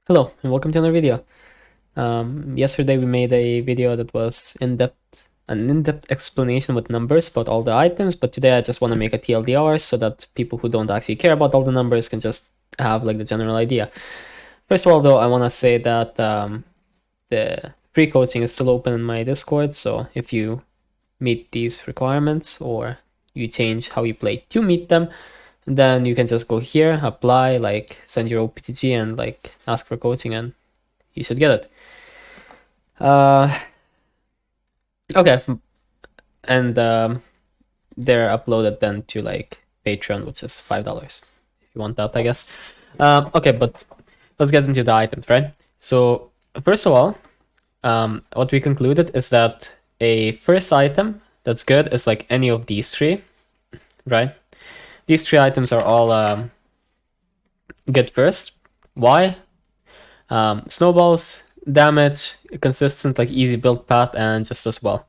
Hello and welcome to another video. Yesterday we made a video that was an in-depth explanation with numbers about all the items, but today I just want to make a TLDR so that people who don't actually care about all the numbers can just have like the general idea. First of all, though, I want to say that the free coaching is still open in my Discord, so if you meet these requirements or you change how you play to meet them, then you can just go here, apply, like send your OPTG and like ask for coaching and you should get it. Okay, and they're uploaded then to like Patreon, which is $5 if you want that, I guess. Okay, but let's get into the items, right? So first of all, what we concluded is that a first item that's good is like any of these three, right? These three items are all good first. Why? Snowballs, damage, consistent, like easy build path, and just as well.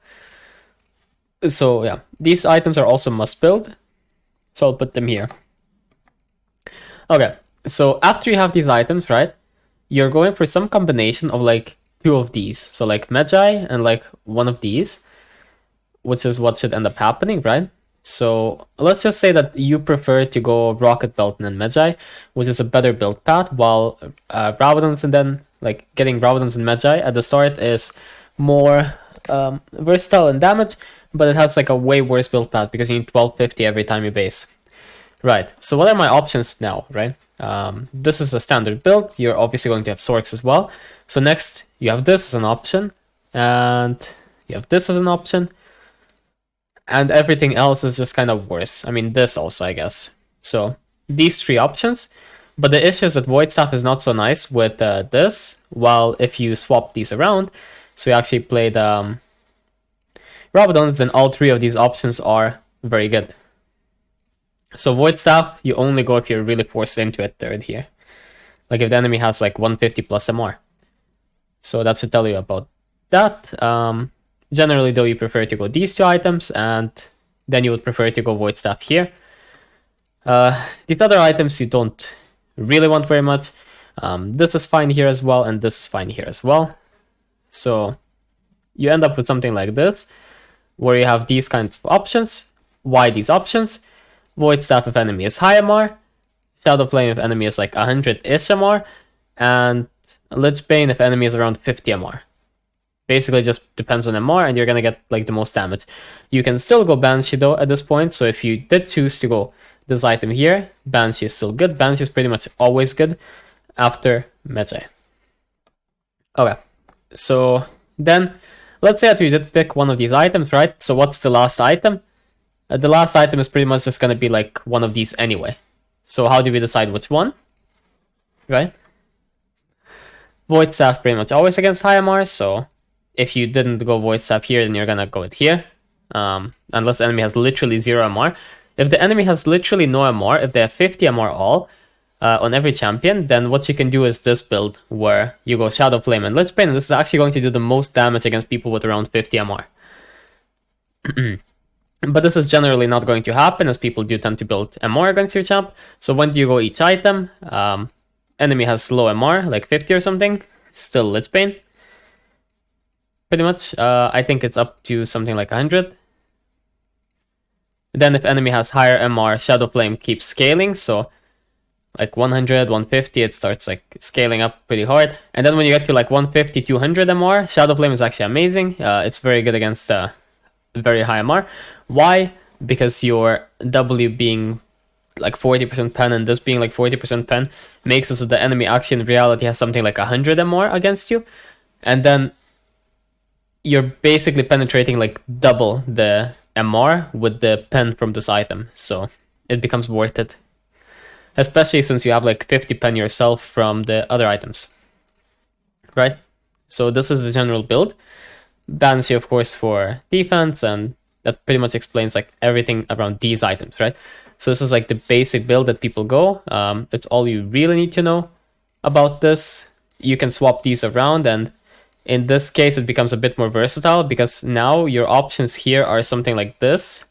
So yeah, these items are also must build. So I'll put them here. Okay, so after you have these items, right, you're going for some combination of like two of these. So like Magi and like one of these, which is what should end up happening, right? So let's just say that you prefer to go Rocket Belt and then Magi, which is a better build path, while Rabadons and then like getting Rabadons and Magi at the start is more versatile in damage, but it has like a way worse build path because you need 1250 every time you base. Right, so what are my options now, right? This is a standard build. You're obviously going to have Sorks as well. So next, you have this as an option, and you have this as an option, and everything else is just kind of worse. I mean, this also, I guess. So these three options, but the issue is that Void Staff is not so nice with this, while if you swap these around, so you actually play the Rabadons, then all three of these options are very good. So Void Staff, you only go if you're really forced into a third here. Like if the enemy has like 150 plus MR. So that should tell you about that. Generally, though, you prefer to go these two items, and then you would prefer to go Void Staff here. These other items you don't really want very much. This is fine here as well, and this is fine here as well. So you end up with something like this, where you have these kinds of options. Why these options? Void Staff if enemy is high MR, Shadow Flame if enemy is like 100-ish MR, and Lich Bane if enemy is around 50 MR. Basically just depends on MR and you're gonna get like the most damage. You can still go Banshee though at this point, so if you did choose to go this item here, Banshee is still good. Banshee is pretty much always good after Magi. Okay, so then let's say that we did pick one of these items, right? So what's the last item? The last item is pretty much just gonna be like one of these anyway. So how do we decide which one? Right? Void Staff pretty much always against high MR, so if you didn't go Void Staff here, then you're gonna go it here. Unless the enemy has literally 0 MR. If the enemy has literally no MR, if they have 50 MR all on every champion, then what you can do is this build where you go Shadow Flame and Lich Bane, and this is actually going to do the most damage against people with around 50 MR. But this is generally not going to happen, as people do tend to build MR against your champ. So when do you go each item? Enemy has low MR, like 50 or something, still Lich Bane. Pretty much, I think it's up to something like 100. Then if enemy has higher MR, Shadow Flame keeps scaling, so like 100, 150, it starts like scaling up pretty hard. And then when you get to like 150, 200 MR, Shadow Flame is actually amazing. It's very good against very high MR. Why? Because your W being like 40% pen and this being like 40% pen makes it so the enemy actually in reality has something like 100 MR against you. And then you're basically penetrating like double the MR with the pen from this item, so it becomes worth it. Especially since you have like 50 pen yourself from the other items. Right? So this is the general build. Banshee, of course, for defense, and that pretty much explains like everything around these items, right? So this is like the basic build that people go. It's all you really need to know about this. You can swap these around, and in this case, it becomes a bit more versatile because now your options here are something like this.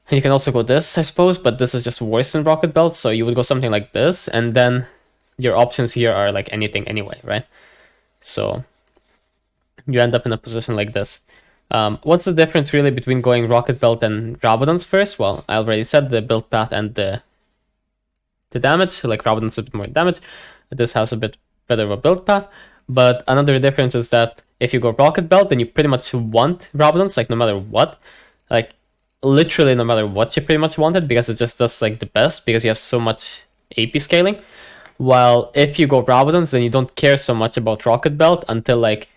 And you can also go this, I suppose, but this is just worse than Rocket Belt, so you would go something like this, and then your options here are like anything anyway, right? So you end up in a position like this. What's the difference really between going Rocket Belt and Rabadon's first? Well, I already said the build path and the damage. Like Rabadon's a bit more damage. This has a bit better of a build path. But another difference is that if you go Rocket Belt, then you pretty much want Rabadon's, like no matter what. Like literally no matter what you pretty much want it, because it just does like the best, because you have so much AP scaling. While if you go Rabadon's, then you don't care so much about Rocket Belt until like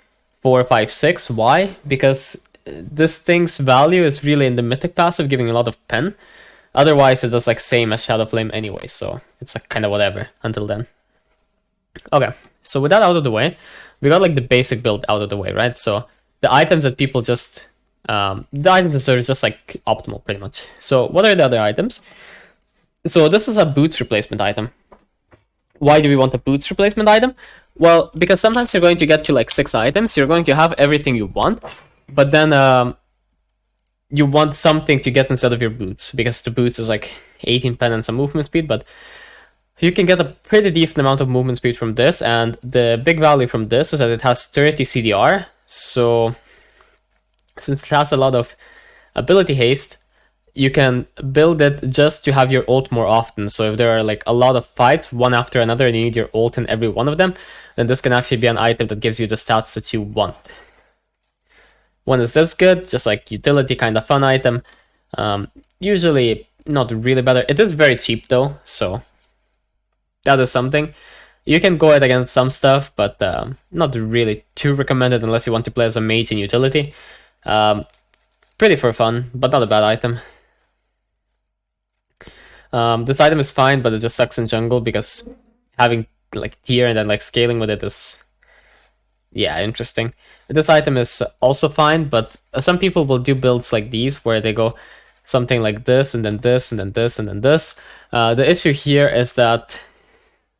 4, 5, 6. Why? Because this thing's value is really in the mythic passive, giving a lot of pen. Otherwise, it does like same as Shadow Flame anyway, so it's like kind of whatever until then. Okay, so with that out of the way, we got like the basic build out of the way, right? So the items that people just, the items are just like optimal pretty much. So what are the other items? So this is a boots replacement item. Why do we want a boots replacement item? Well, because sometimes you're going to get to like 6 items, you're going to have everything you want, but then you want something to get instead of your boots, because the boots is like 18 pen and some movement speed, but you can get a pretty decent amount of movement speed from this, and the big value from this is that it has 30 CDR, so since it has a lot of ability haste, you can build it just to have your ult more often. So if there are like a lot of fights, one after another, and you need your ult in every one of them, then this can actually be an item that gives you the stats that you want. When is this good? Just like utility kind of fun item. Usually not really better. It is very cheap though, so that is something. You can go it against some stuff, but not really too recommended unless you want to play as a mage in utility. Pretty for fun, but not a bad item. This item is fine, but it just sucks in jungle because having like tier and then like scaling with it is, yeah, interesting. This item is also fine, but some people will do builds like these where they go something like this and then this and then this and then this. The issue here is that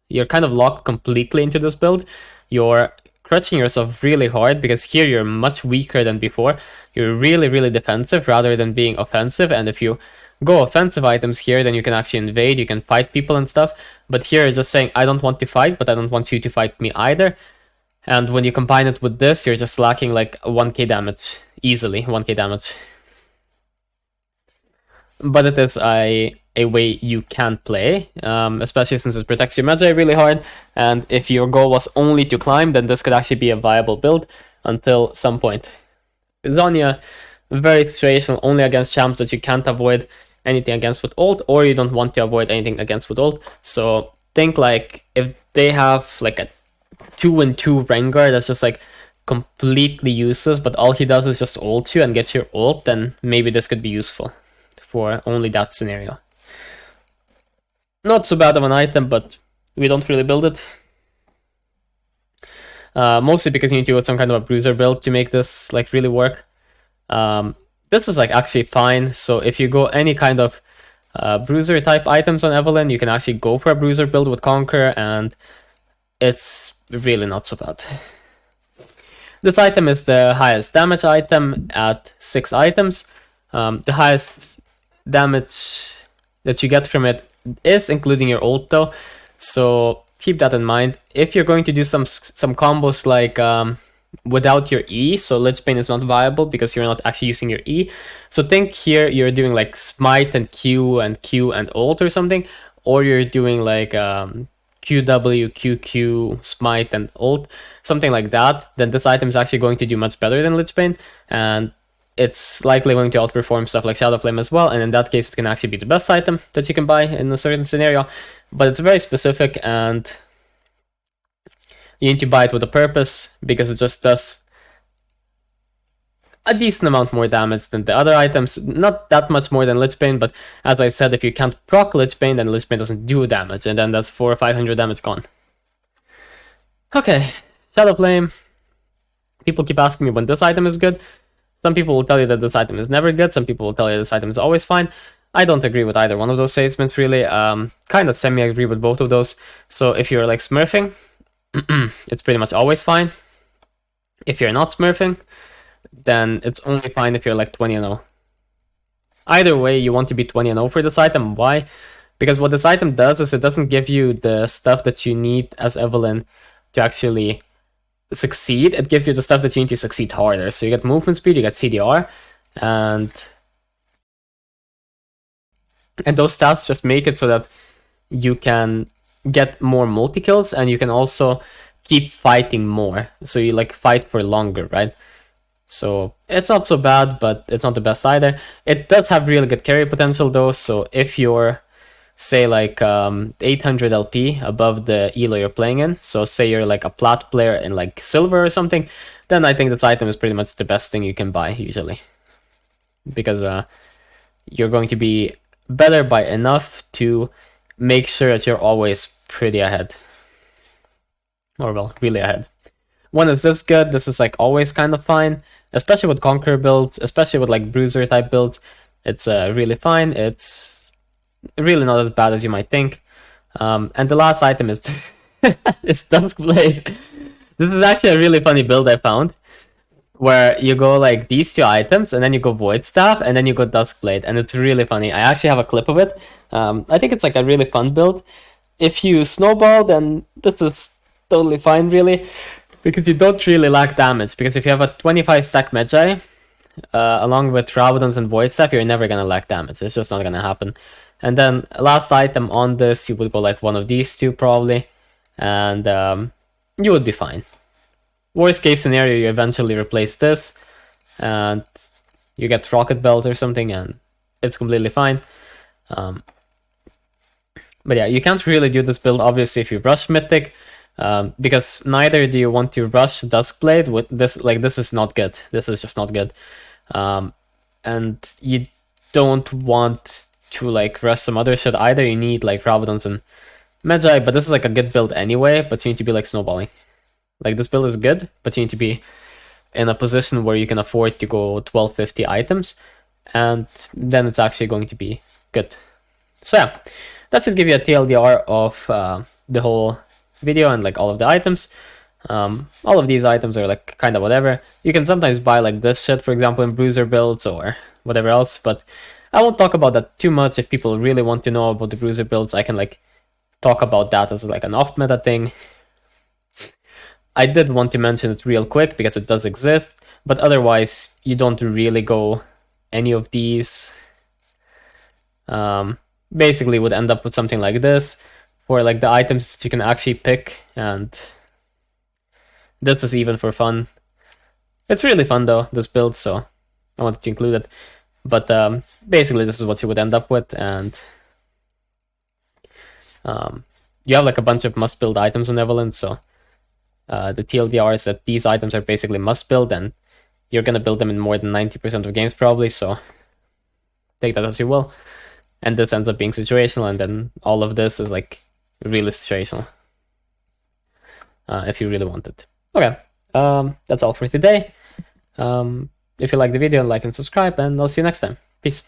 you're kind of locked completely into this build. You're crushing yourself really hard because here you're much weaker than before. You're really, really defensive rather than being offensive, and if you go offensive items here, then you can actually invade, you can fight people and stuff. But here it's just saying, I don't want to fight, but I don't want you to fight me either. And when you combine it with this, you're just lacking like 1k damage, easily 1k damage. But it is a way you can play, especially since it protects your Magi really hard. And if your goal was only to climb, then this could actually be a viable build until some point. Zonya, very situational, only against champs that you can't avoid anything against with ult, or you don't want to avoid anything against with ult. So think like if they have like a 2-2 Rengar that's just like completely useless, but all he does is just ult you and get your ult, then maybe this could be useful for only that scenario. Not so bad of an item, but we don't really build it. Mostly because you need to do some kind of a bruiser build to make this like really work. This is like actually fine, so if you go any kind of bruiser type items on Evelynn, you can actually go for a bruiser build with Conquer, and it's really not so bad. This item is the highest damage item at 6 items. The highest damage that you get from it is including your ult though, so keep that in mind. If you're going to do some combos like without your E, so Lich Bane is not viable because you're not actually using your E. So think here you're doing like Smite and Q and ult or something, or you're doing like QW, QQ, Smite and ult, something like that. Then this item is actually going to do much better than Lich Bane, and it's likely going to outperform stuff like Shadow Flame as well, and in that case it can actually be the best item that you can buy in a certain scenario, but it's very specific and you need to buy it with a purpose, because it just does a decent amount more damage than the other items. Not that much more than Lich Bane, but as I said, if you can't proc Lich Bane, then Lich Bane doesn't do damage, and then that's 400 or 500 damage gone. Okay, Shadow Flame. People keep asking me when this item is good. Some people will tell you that this item is never good, some people will tell you this item is always fine. I don't agree with either one of those statements really. Kind of semi-agree with both of those. So if you're like smurfing, it's pretty much always fine. If you're not smurfing, then it's only fine if you're like 20-0. Either way, you want to be 20-0 for this item. Why? Because what this item does is it doesn't give you the stuff that you need as Evelynn to actually succeed. It gives you the stuff that you need to succeed harder. So you get movement speed, you get CDR, and those stats just make it so that you can get more multi-kills, and you can also keep fighting more. So you like fight for longer, right? So it's not so bad, but it's not the best either. It does have really good carry potential though, so if you're, say, like 800 LP above the elo you're playing in, so say you're like a plat player in like silver or something, then I think this item is pretty much the best thing you can buy usually. Because you're going to be better by enough to make sure that you're always pretty ahead. Or well, really ahead. When is this good? This is like always kind of fine, especially with Conqueror builds, especially with like Bruiser type builds. It's really fine. It's really not as bad as you might think. And the last item is is Duskblade. This is actually a really funny build I found, where you go like these two items, and then you go Void Staff, and then you go Duskblade, and it's really funny. I actually have a clip of it. I think it's like a really fun build. If you snowball, then this is totally fine, really, because you don't really lack damage. Because if you have a 25 stack Magi, along with Rabadons and Void Staff, you're never gonna lack damage. It's just not gonna happen. And then last item on this, you would go like one of these two probably, and you would be fine. Worst case scenario, you eventually replace this, and you get Rocket Belt or something, and it's completely fine. But yeah, you can't really do this build obviously if you rush Mythic, because neither do you want to rush Duskblade with this. Like, this is not good. This is just not good. And you don't want to like rush some other shit either. You need like Rabadons and Magi, but this is like a good build anyway, but you need to be like snowballing. Like, this build is good, but you need to be in a position where you can afford to go 1250 items, and then it's actually going to be good. So yeah, that should give you a TLDR of the whole video and like all of the items. All of these items are like kind of whatever. You can sometimes buy like this shit, for example, in Bruiser builds or whatever else, but I won't talk about that too much. If people really want to know about the Bruiser builds, I can like talk about that as like an off-meta thing. I did want to mention it real quick because it does exist, but otherwise you don't really go any of these. Basically would end up with something like this for like the items that you can actually pick, and this is even for fun. It's really fun though, this build, so I wanted to include it. But basically this is what you would end up with, and you have like a bunch of must build items on Evelynn, so the TLDR is that these items are basically must build, and you're gonna build them in more than 90% of games probably, so take that as you will. And this ends up being situational, and then all of this is like really situational, if you really want it. Okay, that's all for today. If you like the video, like and subscribe, and I'll see you next time. Peace.